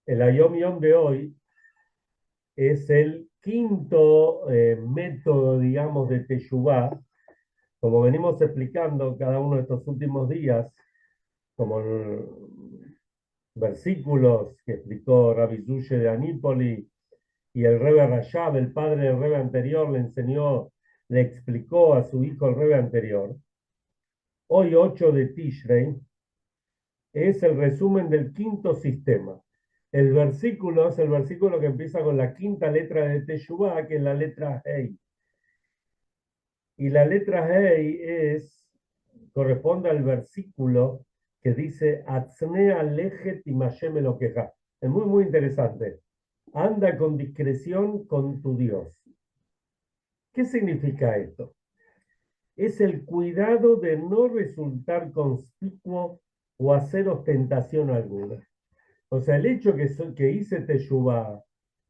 El Ayom Yom de hoy es el quinto método, digamos, de Teshuvá. Como venimos explicando cada uno de estos últimos días, como versículos que explicó Rabbi Zushe de Anípoli y el Rebbe Rashab, el padre del Rebbe anterior, le enseñó, le explicó a su hijo el Rebbe anterior. Hoy, 8 de Tishrei, es el resumen del quinto sistema. El versículo es el versículo que empieza con la quinta letra de Teshuvah, que es la letra Hei. Y la letra Hei corresponde al versículo que dice Atznea lejet imashem elokeja. Es muy, muy interesante. Anda con discreción con tu Dios. ¿Qué significa esto? Es el cuidado de no resultar conspicuo o hacer ostentación alguna. O sea, el hecho que hice Teshuvah,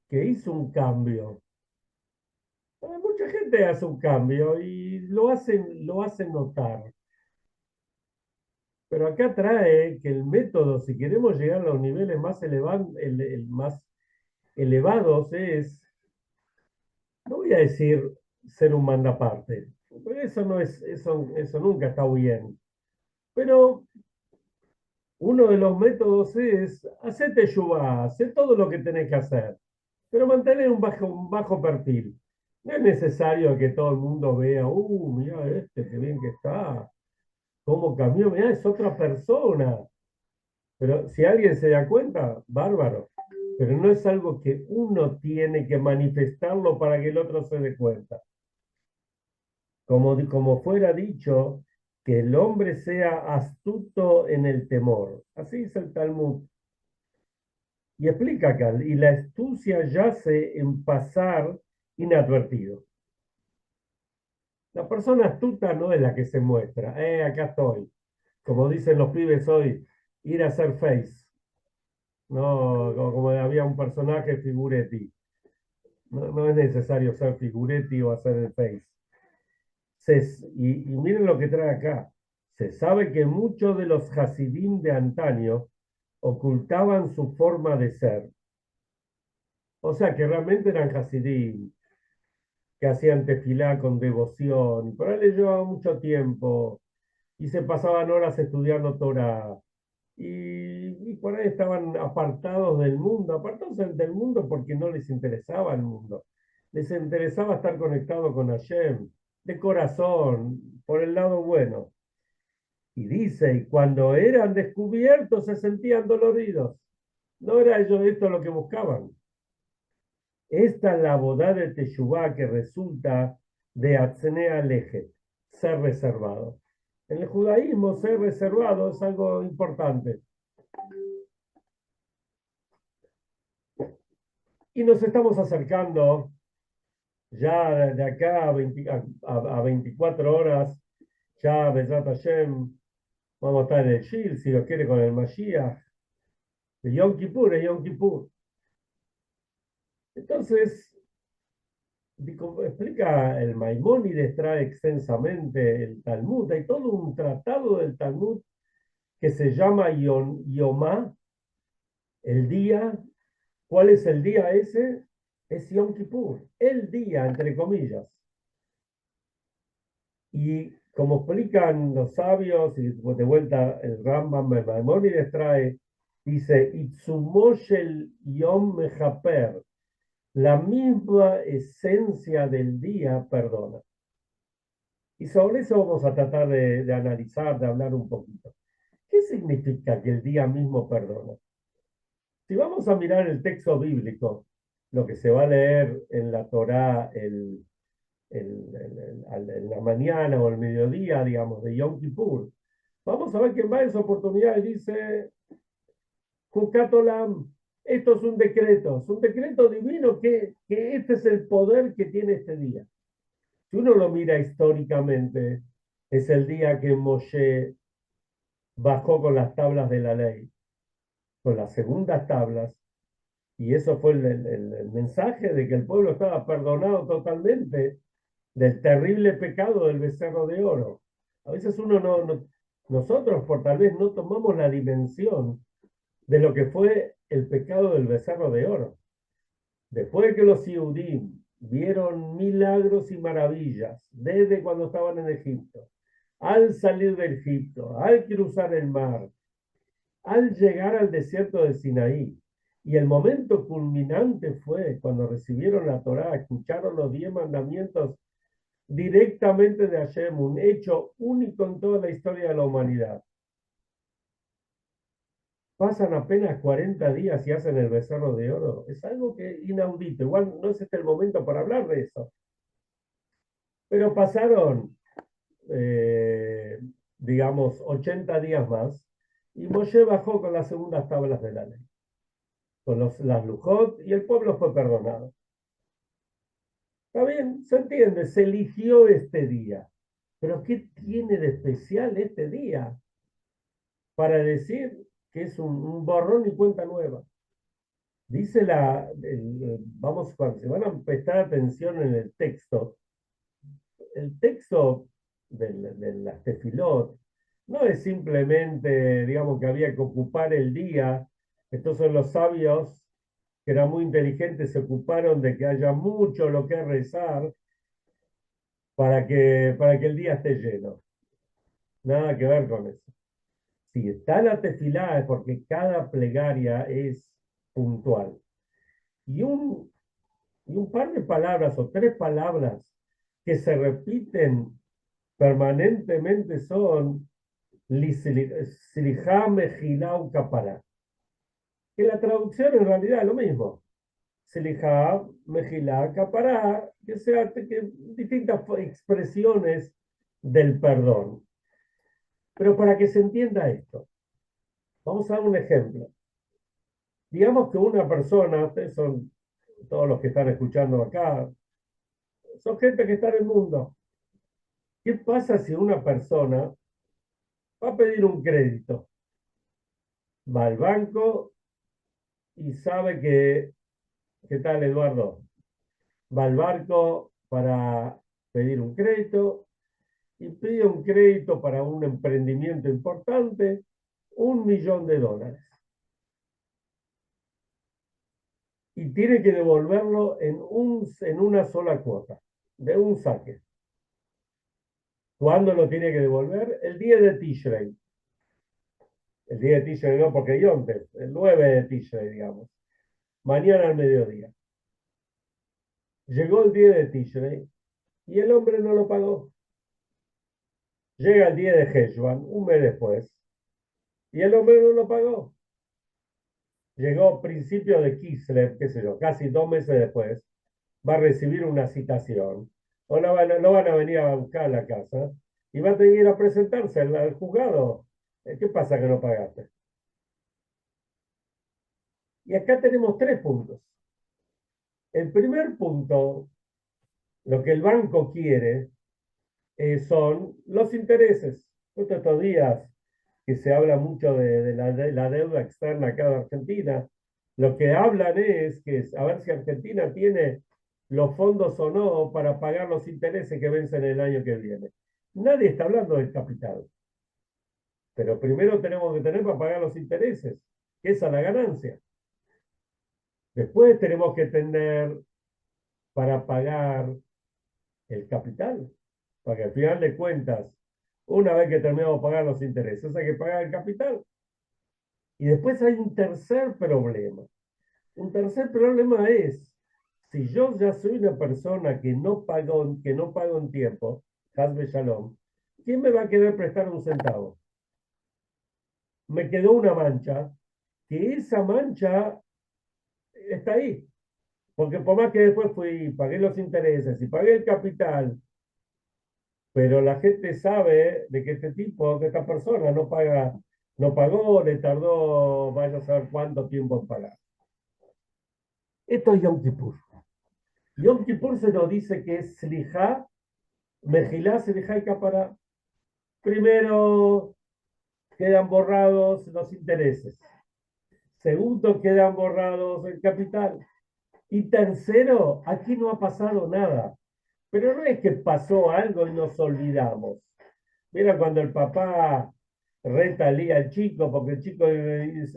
que hizo un cambio, mucha gente hace un cambio y lo hacen notar. Pero acá trae que el método, si queremos llegar a los niveles más el más elevados, no voy a decir ser un mandaparte, porque eso nunca está bien. Pero uno de los métodos es hacerte teshuvá, hacer todo lo que tenés que hacer, pero mantener un bajo perfil. No es necesario que todo el mundo vea, mira este, qué bien que está, cómo cambió, mira, es otra persona. Pero si alguien se da cuenta, bárbaro. Pero no es algo que uno tiene que manifestarlo para que el otro se dé cuenta. Como fuera dicho, que el hombre sea astuto en el temor. Así dice el Talmud. Y explica acá, y la astucia yace en pasar inadvertido. La persona astuta no es la que se muestra. Acá estoy. Como dicen los pibes hoy, ir a hacer face. No, como había un personaje figuretti. No, no es necesario ser figuretti o hacer el face. Y miren lo que trae acá. Se sabe que muchos de los hasidim de antaño ocultaban su forma de ser. O sea que realmente eran hasidim, que hacían tefilá con devoción. Pero a él le llevaba mucho tiempo y se pasaban horas estudiando Torah. Y por ahí estaban apartados del mundo porque no les interesaba el mundo. Les interesaba estar conectado con Hashem, de corazón, por el lado bueno. Y dice, y cuando eran descubiertos se sentían doloridos. No era ellos esto lo que buscaban. Esta es la boda de Teshuvah que resulta de Atzenea Leje, ser reservado. En el judaísmo, ser reservado es algo importante. Y nos estamos acercando ya de acá a 24 horas, ya Bezrat Hashem, vamos a estar en el Shil, si lo quiere, con el Mashiach. El Yom Kippur es Yom Kippur. Entonces, explica el Maimónides, trae extensamente el Talmud. Hay todo un tratado del Talmud que se llama Yomá, el día. ¿Cuál es el día ese? Es Yom Kippur, el día, entre comillas. Y como explican los sabios, y de vuelta el Rambam, el Maimónides trae, dice, Itzumoshel Yom Mechaper, la misma esencia del día perdona. Y sobre eso vamos a tratar de analizar, de hablar un poquito. ¿Qué significa que el día mismo perdona? Si vamos a mirar el texto bíblico, lo que se va a leer en la Torá en la mañana o el mediodía, digamos, de Yom Kippur, vamos a ver que en varias oportunidades dice, Jucat Olam, esto es un decreto divino que este es el poder que tiene este día. Si uno lo mira históricamente, es el día que Moshe bajó con las tablas de la ley, con las segundas tablas, y eso fue el mensaje de que el pueblo estaba perdonado totalmente del terrible pecado del becerro de oro. A veces nosotros por tal vez no tomamos la dimensión de lo que fue el pecado del becerro de oro. Después de que los Yehudim vieron milagros y maravillas desde cuando estaban en Egipto, al salir de Egipto, al cruzar el mar, al llegar al desierto de Sinaí, y el momento culminante fue cuando recibieron la Torá, escucharon los 10 mandamientos directamente de Hashem, un hecho único en toda la historia de la humanidad. Pasan apenas 40 días y hacen el becerro de oro. Es algo que inaudito. Igual no es este el momento para hablar de eso. Pero pasaron, eh, digamos, 80 días más y Moshe bajó con las segundas tablas de la ley, con las Lujot, y el pueblo fue perdonado. Está bien, se entiende, se eligió este día. Pero ¿qué tiene de especial este día para decir que es un borrón y cuenta nueva? Dice vamos, cuando se van a prestar atención en el texto de las tefilot no es simplemente, digamos, que había que ocupar el día. Entonces los sabios, que eran muy inteligentes, se ocuparon de que haya mucho lo que rezar para que el día esté lleno. Nada que ver con eso. Si está la tefilá es porque cada plegaria es puntual. Y un par de palabras o 3 palabras que se repiten permanentemente son Silijá, Mejilá, Capará. Que la traducción en realidad es lo mismo. Silijá, Mejilá, Capará, que distintas expresiones del perdón. Pero para que se entienda esto, vamos a dar un ejemplo. Digamos que una persona, ustedes son todos los que están escuchando acá, son gente que está en el mundo. ¿Qué pasa si una persona va a pedir un crédito? Va al banco y sabe ¿qué tal, Eduardo? Va al banco para pedir un crédito y pide un crédito para un emprendimiento importante, $1.000.000. Y tiene que devolverlo en una sola cuota, de un saque. ¿Cuándo lo tiene que devolver? El día de Tishrei. El día de Tishrei no, porque Yontes, el 9 de Tishrei, digamos. Mañana al mediodía. Llegó el día de Tishrei y el hombre no lo pagó. Llega el día de Heshvan, un mes después, y el hombre no lo pagó. Llegó principio de Kislev, qué sé yo, casi 2 meses después, va a recibir una citación, o lo van a venir a buscar a la casa, y va a tener que ir a presentarse al juzgado. ¿Qué pasa que no pagaste? Y acá tenemos 3 puntos. El primer punto, lo que el banco quiere, son los intereses. Justo estos días que se habla mucho de la deuda externa acá de Argentina, lo que hablan es que a ver si Argentina tiene los fondos o no para pagar los intereses que vencen el año que viene. Nadie está hablando del capital, pero primero tenemos que tener para pagar los intereses, que esa es la ganancia. Después tenemos que tener para pagar el capital, para que al final de cuentas, una vez que terminamos de pagar los intereses, hay que pagar el capital. Y después hay un tercer problema. Un tercer problema es, si yo ya soy una persona que no pago en tiempo, Hazbe Shalom, ¿quién me va a querer prestar un centavo? Me quedó una mancha, que esa mancha está ahí. Porque por más que después pagué los intereses y pagué el capital, pero la gente sabe de que que esta persona no pagó, le tardó, vaya a saber cuánto tiempo en pagar. Esto es Yom Kippur. Yom Kippur se nos dice que es Slijá, Mejilá, Slijá y Capará. Primero quedan borrados los intereses. Segundo, quedan borrados el capital. Y tercero, aquí no ha pasado nada. Pero no es que pasó algo y nos olvidamos. Mira cuando el papá reta al chico porque el chico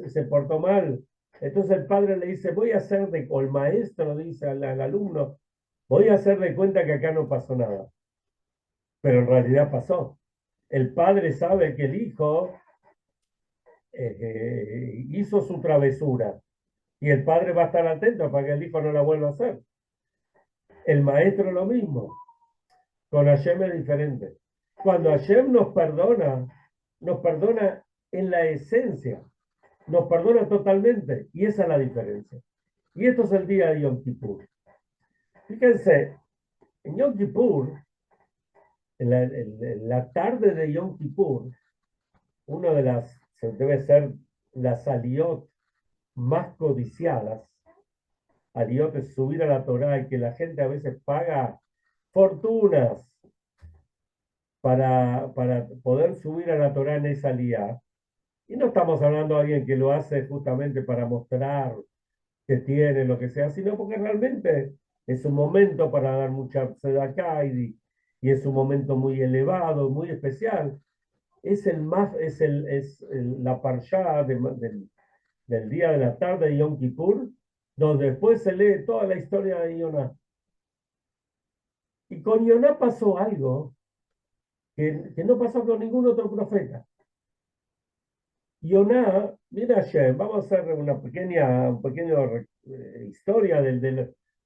se portó mal Entonces el padre le dice, voy a hacer de, o el maestro dice al alumno, voy a hacer de cuenta que acá no pasó nada, pero en realidad pasó. El padre sabe que el hijo hizo su travesura y el padre va a estar atento para que el hijo no la vuelva a hacer. El maestro lo mismo, con Hashem es diferente. Cuando Hashem nos perdona en la esencia, nos perdona totalmente y esa es la diferencia. Y esto es el día de Yom Kippur. Fíjense, en Yom Kippur, en la tarde de Yom Kippur, una de las, debe ser las aliyot más codiciadas. Aliyot es subir a la Torá y que la gente a veces paga fortunas para poder subir a la Torá en esa aliyá. Y no estamos hablando de alguien que lo hace justamente para mostrar que tiene lo que sea, sino porque realmente es un momento para dar mucha tzedaká y es un momento muy elevado, muy especial. Es el más, la parshá del día de la tarde de Yom Kippur, donde después se lee toda la historia de Yoná. Y con Yoná pasó algo que no pasó con ningún otro profeta. Yoná, mira Hashem, vamos a hacer una pequeña historia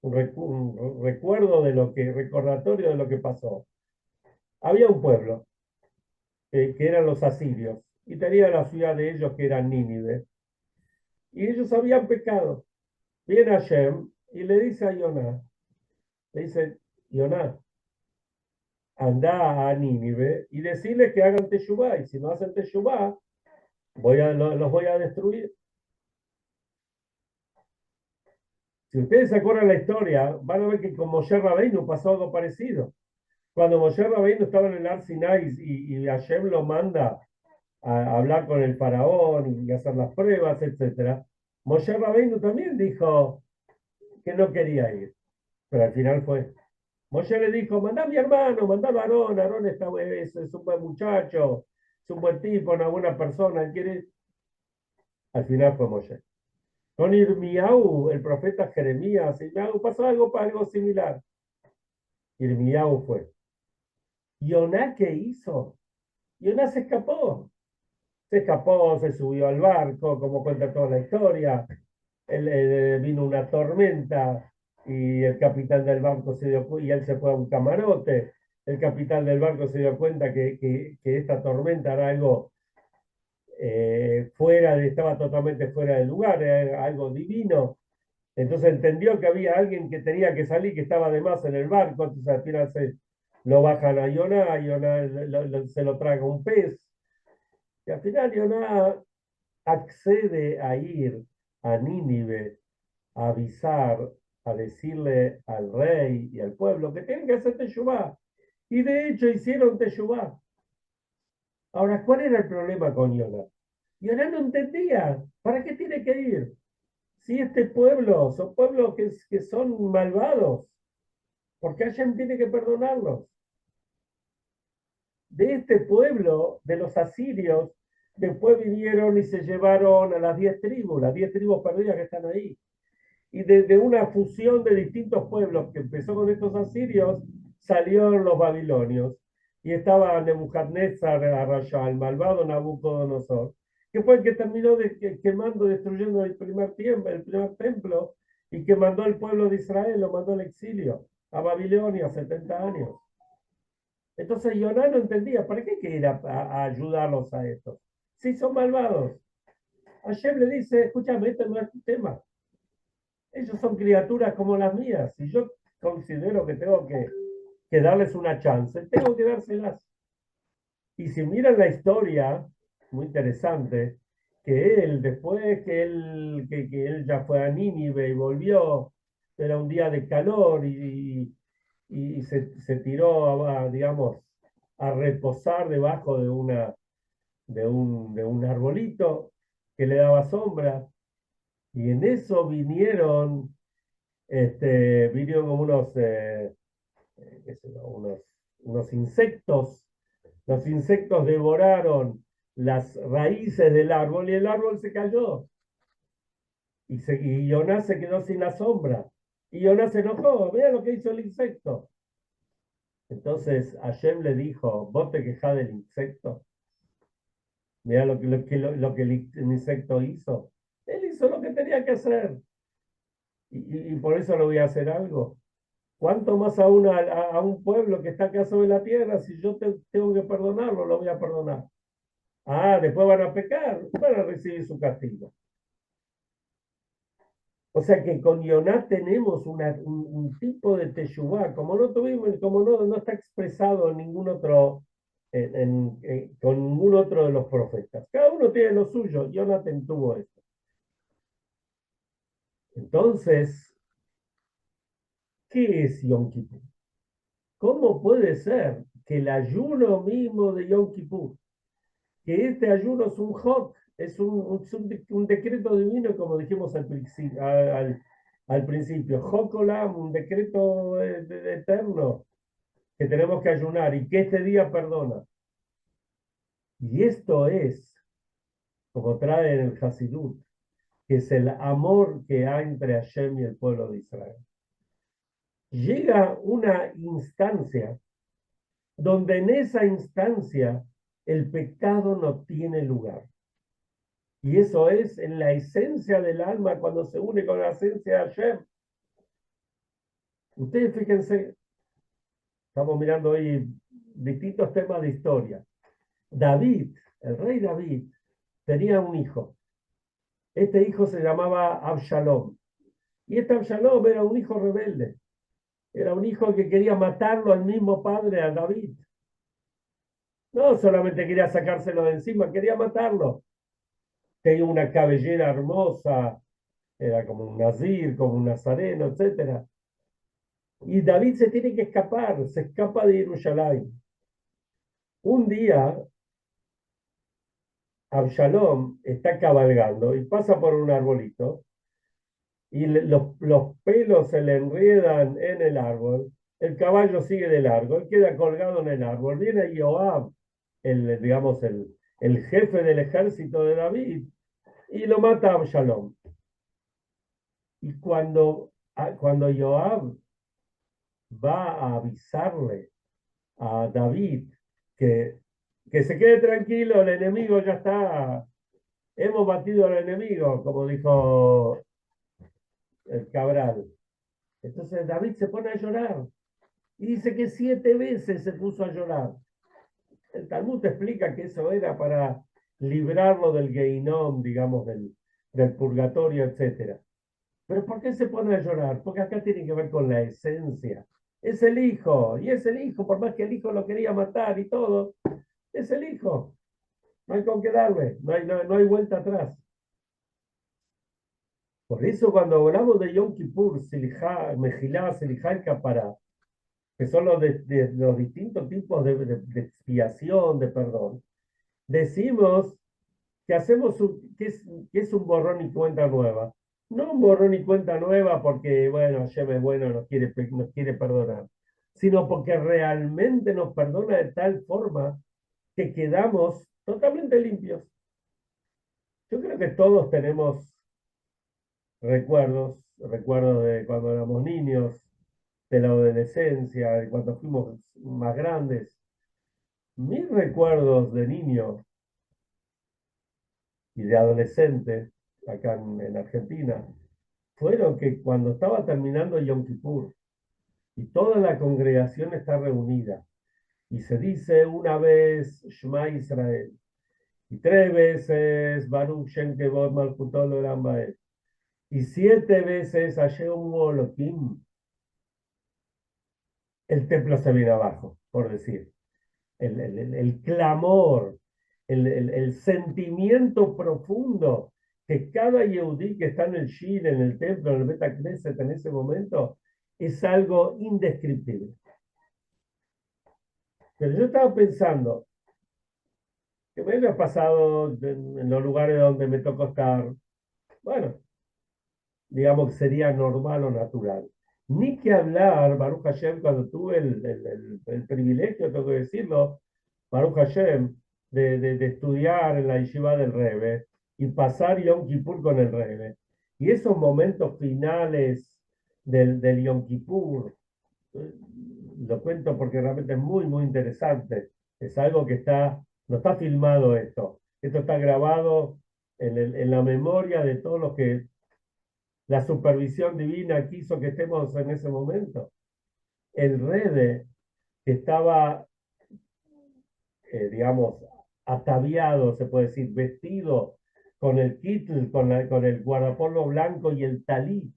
un recuerdo de lo que, recordatorio de lo que pasó. Había un pueblo que eran los asirios y tenía la ciudad de ellos que era Nínive y ellos habían pecado. Viene Hashem y le dice a Yoná, le dice, Yoná, anda a Nínive y decirle que hagan teshuvá y si no hacen teshuvá, los voy a destruir. Si ustedes se acuerdan la historia, van a ver que con Moshe Rabbeinu pasó algo parecido. Cuando Moshe Rabbeinu estaba en el Ar Sinai y Hashem lo manda a hablar con el faraón y hacer las pruebas, etc. Moshe Rabbeinu también dijo que no quería ir, pero al final fue. Moshe le dijo, mandá a mi hermano, mandá a Aarón, Aarón es un buen muchacho, es un buen tipo, una buena persona, él quiere. Al final fue Moshe. Con Irmiyahu, el profeta Jeremías, Irmiyahu pasó algo similar. Irmiyahu fue. ¿Yoná qué hizo? Yoná se escapó, se subió al barco, como cuenta toda la historia. Vino una tormenta y el capitán del barco y él se fue a un camarote. El capitán del barco se dio cuenta que esta tormenta era algo estaba totalmente fuera de lugar, era algo divino. Entonces entendió que había alguien que tenía que salir, que estaba de más en el barco, entonces al final lo bajan a Yoná se lo traga un pez. Y al final Yoná accede a ir a Nínive a avisar, a decirle al rey y al pueblo que tienen que hacer teshuvá. Y de hecho hicieron teshuvá. Ahora, ¿cuál era el problema con Yoná? Yoná no entendía, ¿para qué tiene que ir? Si este pueblo son pueblos que son malvados, ¿por qué Hashem tiene que perdonarlos? De este pueblo, de los asirios, después vinieron y se llevaron a las 10 tribus perdidas que están ahí. Y de una fusión de distintos pueblos que empezó con estos asirios, salieron los babilonios. Y estaba Nebuchadnezzar Arrayá, el malvado Nabucodonosor, que fue el que terminó quemando, destruyendo el primer templo y que mandó al pueblo de Israel, lo mandó al exilio a Babilonia, 70 años. Entonces Yoná no entendía, ¿para qué hay que ir a ayudarlos a estos? Si son malvados. Hashem le dice, escúchame, este no es tu tema. Ellos son criaturas como las mías. Si yo considero que tengo que darles una chance, tengo que dárselas. Y si miran la historia, muy interesante, que él, después que él ya fue a Nínive y volvió, era un día de calor y se tiró, digamos, a reposar debajo de un arbolito que le daba sombra. Y en eso vinieron como unos insectos. Los insectos devoraron las raíces del árbol y el árbol se cayó. y Jonás se quedó sin la sombra. Y Jonás se enojó, mira lo que hizo el insecto. Entonces Hashem le dijo, vos te quejás del insecto. Mira lo que el insecto hizo. Él hizo lo que tenía que hacer. Y por eso le voy a hacer algo. ¿Cuánto más aún a un pueblo que está acá sobre la tierra? Si yo tengo que perdonarlo, lo voy a perdonar. Ah, después van a pecar, van a recibir su castigo. O sea que con Yoná tenemos un tipo de teshuvá, como no tuvimos, como no está expresado en ningún otro, con ningún otro de los profetas. Cada uno tiene lo suyo, Jonathan tuvo esto. Entonces, ¿qué es Yom Kippur? ¿Cómo puede ser que el ayuno mismo de Yom Kippur, que este ayuno es un hot, es un decreto divino, como dijimos al principio, Hok Olam, un decreto eterno, que tenemos que ayunar y que este día perdona? Y esto es, como trae en el Hasidut, que es el amor que hay entre Hashem y el pueblo de Israel. Llega una instancia donde en esa instancia el pecado no tiene lugar. Y eso es en la esencia del alma cuando se une con la esencia de Hashem. Ustedes fíjense, estamos mirando hoy distintos temas de historia. David, el rey David, tenía un hijo. Este hijo se llamaba Absalom. Y este Absalom era un hijo rebelde. Era un hijo que quería matarlo al mismo padre, a David. No solamente quería sacárselo de encima, quería matarlo. Tenía una cabellera hermosa, era como un nazir, como un nazareno, etc. Y David se tiene que escapar, se escapa de Jerusalén. Un día, Absalom está cabalgando y pasa por un arbolito y los pelos se le enredan en el árbol. El caballo sigue de largo, él queda colgado en el árbol. Viene Joab, digamos, el jefe del ejército de David, y lo mata a Absalom. Y cuando Joab va a avisarle a David que, que se quede tranquilo, el enemigo ya está, hemos batido al enemigo, como dijo el Cabral. Entonces David se pone a llorar y dice que 7 veces se puso a llorar. El Talmud explica que eso era para librarlo del Geinón, digamos, del purgatorio, etc. Pero ¿por qué se pone a llorar? Porque acá tiene que ver con la esencia. Es el hijo, y es el hijo, por más que el hijo lo quería matar y todo, es el hijo. No hay con qué darle, no hay vuelta atrás. Por eso cuando hablamos de Yom Kippur, Silijá, Mejilá, Silijá y Capará, que son los distintos tipos de expiación, de perdón, decimos que que es un borrón y cuenta nueva. No un borrón y cuenta nueva porque, bueno, Hashem es bueno, nos quiere perdonar, sino porque realmente nos perdona de tal forma que quedamos totalmente limpios. Yo creo que todos tenemos recuerdos de cuando éramos niños, de la adolescencia, de cuando fuimos más grandes. Mis recuerdos de niño y de adolescente, acá en Argentina, fueron que cuando estaba terminando Yom Kippur y toda la congregación está reunida y se dice una vez Shema Israel y 3 veces Baruch Shem Kevod Malchutol Olam Vaed y 7 veces Hashem Elohim, el templo se viene abajo, por decir. El clamor, el sentimiento profundo que cada Yehudí que está en el Shir, en el templo, en el Bet Knesset en ese momento, es algo indescriptible. Pero yo estaba pensando que me había pasado en los lugares donde me tocó estar, bueno, digamos que sería normal o natural. Ni que hablar, Baruch Hashem, cuando tuve el privilegio, tengo que decirlo, Baruch Hashem, de estudiar en la yeshiva del Rebbe y pasar Yom Kippur con el Rebbe. Y esos momentos finales del Yom Kippur, eh, lo cuento porque realmente es muy, muy interesante. Es algo que no está filmado esto. Esto está grabado en la memoria de todos los que la supervisión divina quiso que estemos en ese momento. El Rebe, que estaba, digamos, ataviado, se puede decir, vestido con el kittel, con el guardapolvo blanco y el talí,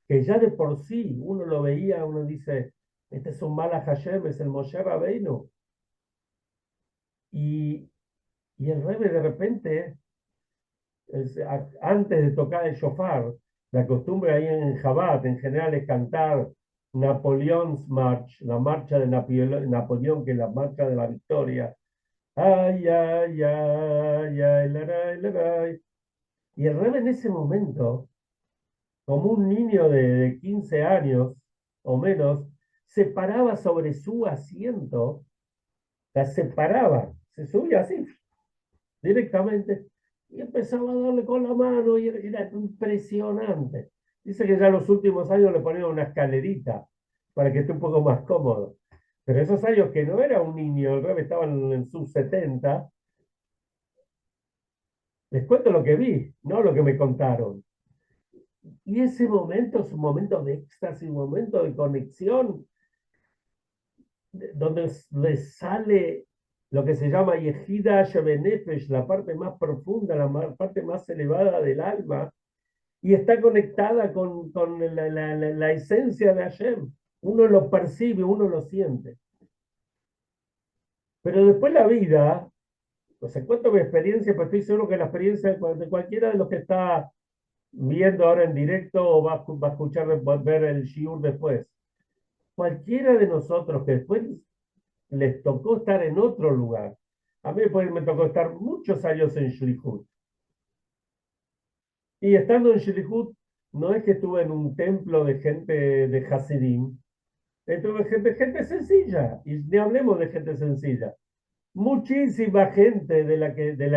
que ya de por sí uno lo veía, uno dice, este es un Malach Hashem, es el Moshe Rabbeinu. Y, y el Rebbe de repente, antes de tocar el shofar, la costumbre ahí en Jabat en general es cantar Napoleon's March, la marcha de Napoleón, que es la marcha de la victoria. Ay, ay, ay, ay, laray, laray. Y el Rebbe en ese momento, como un niño de 15 años o menos, se paraba sobre su asiento, la separaba, se subía así, directamente, y empezaba a darle con la mano, y era impresionante. Dice que ya en los últimos años le ponían una escalerita para que esté un poco más cómodo. Pero esos años que no era un niño, el Rebbe estaba en sus 70, les cuento lo que vi, no lo que me contaron. Y ese momento es un momento de éxtasis, un momento de conexión, donde le sale lo que se llama Yehida Shebenefesh, la parte más profunda, parte más elevada del alma, y está conectada con la esencia de Hashem. Uno lo percibe, uno lo siente. Pero después la vida, o sea, cuento mi experiencia, pues estoy seguro que la experiencia de cualquiera de los que está viendo ahora en directo o va a escuchar, va a ver el shiur después. Cualquiera de nosotros que después les tocó estar en otro lugar. A mí después me tocó estar muchos años en Shlihut. Y estando en Shlihut, no es que estuve en un templo de gente de Hasidim, estuve gente sencilla, y ni hablemos de gente sencilla. Muchísima gente de la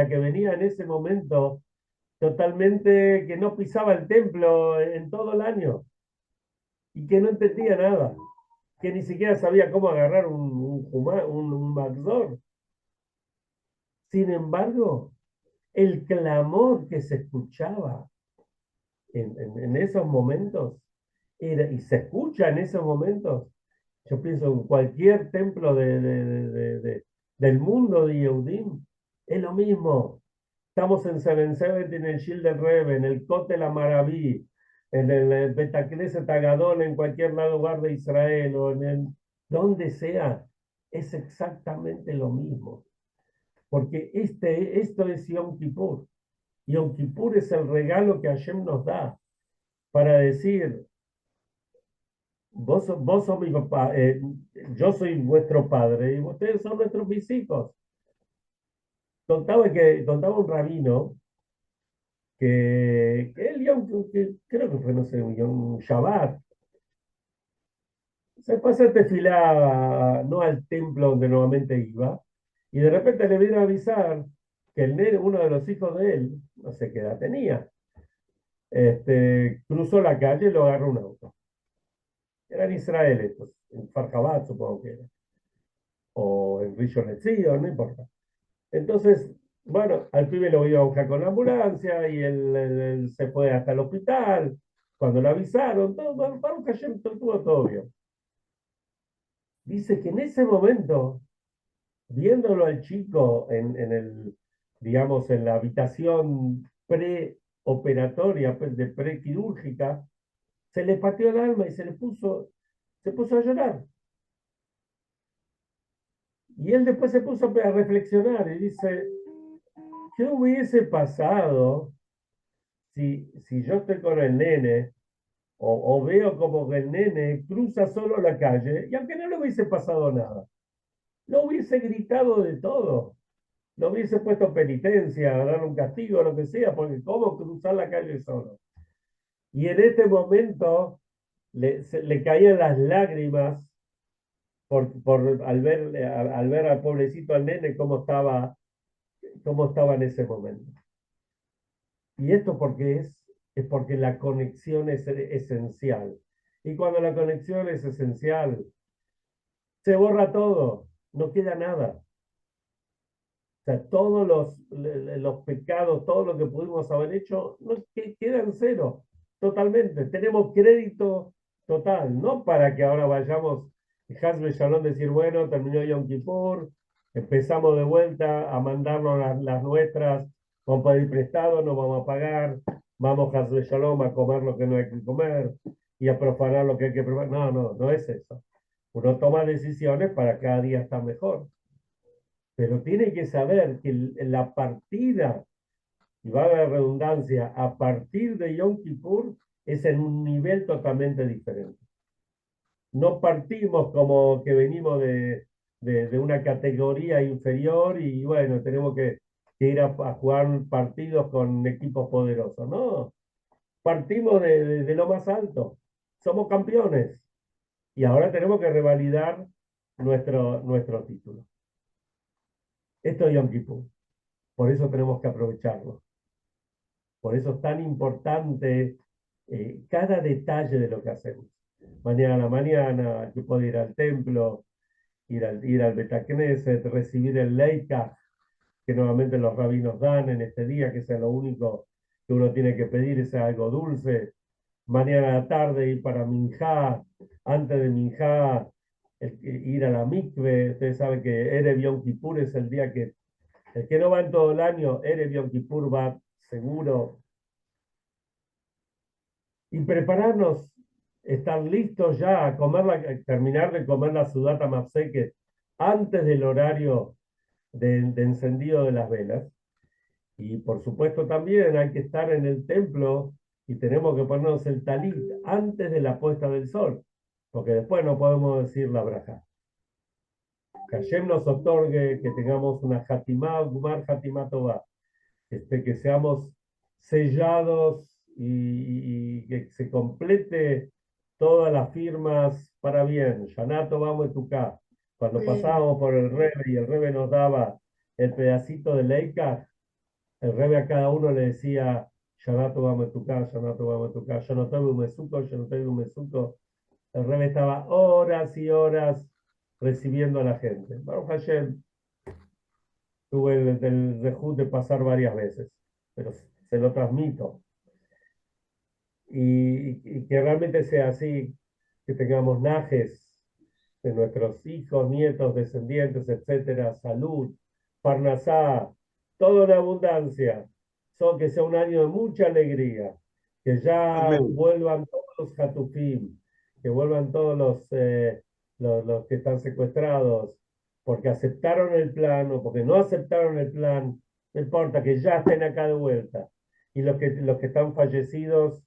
que venía en ese momento totalmente que no pisaba el templo en todo el año y que no entendía nada, que ni siquiera sabía cómo agarrar un Maxor. Sin embargo, el clamor que se escuchaba en esos momentos y se escucha en esos momentos, yo pienso en cualquier templo del mundo de Yehudim, es lo mismo. Estamos en Seven Seventy, en el Shilden Rebbe, en el Kotel Amaraví, en el Betacneset Agadol, en cualquier lugar de Israel o donde sea, es exactamente lo mismo. Porque esto es Yom Kippur. Yom Kippur es el regalo que Hashem nos da para decir, vos sos mi papá, yo soy vuestro padre y ustedes son mis hijos. Contaba un rabino que él, que creo que fue, no sé, un Shabbat, se fue a hacer tefilá, no al templo donde normalmente iba, y de repente le vino a avisar que el nene, uno de los hijos de él, no sé qué edad tenía, cruzó la calle y lo agarró un auto. Era en Israel estos, en Farjabat supongo que era, o en Rishon LeZion, no importa. Entonces, bueno, al pibe lo iba a buscar con la ambulancia y él se fue hasta el hospital. Cuando lo avisaron, todo, Baruch Hashem, estuvo todo bien. Dice que en ese momento, viéndolo al chico digamos, en la habitación preoperatoria, de prequirúrgica, se le pateó el alma y se puso a llorar. Y él después se puso a reflexionar y dice, ¿qué hubiese pasado si yo estoy con el nene o veo como que el nene cruza solo la calle y aunque no le hubiese pasado nada, lo hubiese gritado de todo, lo hubiese puesto penitencia, a dar un castigo, lo que sea, porque cómo cruzar la calle solo? Y en este momento le caían las lágrimas al ver al pobrecito, al nene, cómo estaba en ese momento. ¿Y esto por qué es? es porque la conexión es esencial. Y cuando la conexión es esencial, se borra todo, no queda nada. O sea, todos los pecados, todo lo que pudimos haber hecho, no, quedan cero, totalmente. Tenemos crédito total, no para que ahora vayamos, Hasbe Shalom, decir, bueno, terminó Yom Kippur, empezamos de vuelta a mandarnos las nuestras, vamos a pedir prestado, no vamos a pagar, vamos Hasbe Shalom a comer lo que no hay que comer y a profanar lo que hay que profanar. No, no, no es eso. Uno toma decisiones para cada día estar mejor. Pero tiene que saber que la partida, y va a haber redundancia, a partir de Yom Kippur es en un nivel totalmente diferente. No partimos como que venimos de una categoría inferior y bueno, tenemos que ir a jugar partidos con equipos poderosos. No, partimos de lo más alto. Somos campeones y ahora tenemos que revalidar nuestro título. Esto es Yom Kippur. Por eso tenemos que aprovecharlo. Por eso es tan importante cada detalle de lo que hacemos. Mañana a la mañana, que puede ir al templo, ir al Betacneset, recibir el Leika, que nuevamente los rabinos dan en este día, que sea lo único que uno tiene que pedir, es algo dulce. Mañana a la tarde ir para Minjá, antes de Minjá, ir a la mikve. Ustedes saben que Erev Yom Kippur es el día que el que no va en todo el año, Erev Yom Kippur va seguro. Y prepararnos, estar listos ya a terminar de comer la sudata mafseke antes del horario de encendido de las velas. Y por supuesto también hay que estar en el templo y tenemos que ponernos el talit antes de la puesta del sol, porque después no podemos decir la braja. Que Hashem nos otorgue que tengamos una hatimá, gumar hatimá tová, que seamos sellados y que se complete todas las firmas para bien. Yanato vamos a cuando pasábamos por el Rebe y el Rebe nos daba el pedacito de Leica, el Rebe a cada uno le decía, Yanato vamos a Yanato vamos a yo no tengo un mesuco, yo no tengo un mesuco. El Rebe estaba horas y horas recibiendo a la gente. Baruch Hashem, tuve el rejut de pasar varias veces, pero se lo transmito. Y que realmente sea así, que tengamos najes de nuestros hijos, nietos, descendientes, etcétera, salud, parnasá, todo en abundancia, que sea un año de mucha alegría, que ya Amén. vuelvan todos los hatufim, que vuelvan todos los que están secuestrados, porque aceptaron el plan o porque no aceptaron el plan, no importa, que ya estén acá de vuelta. Y los que están fallecidos,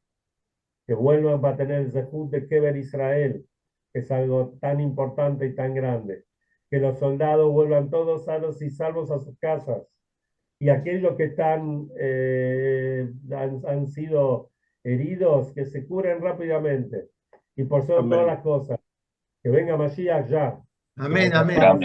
que vuelvan a tener el Zehut de Keber Israel, que es algo tan importante y tan grande. Que los soldados vuelvan todos sanos y salvos a sus casas. Y aquellos que han sido heridos, que se curen rápidamente. Y por sobre todas Amén. las cosas, que venga Mashiach ya, que Amén, nuestra amén. paz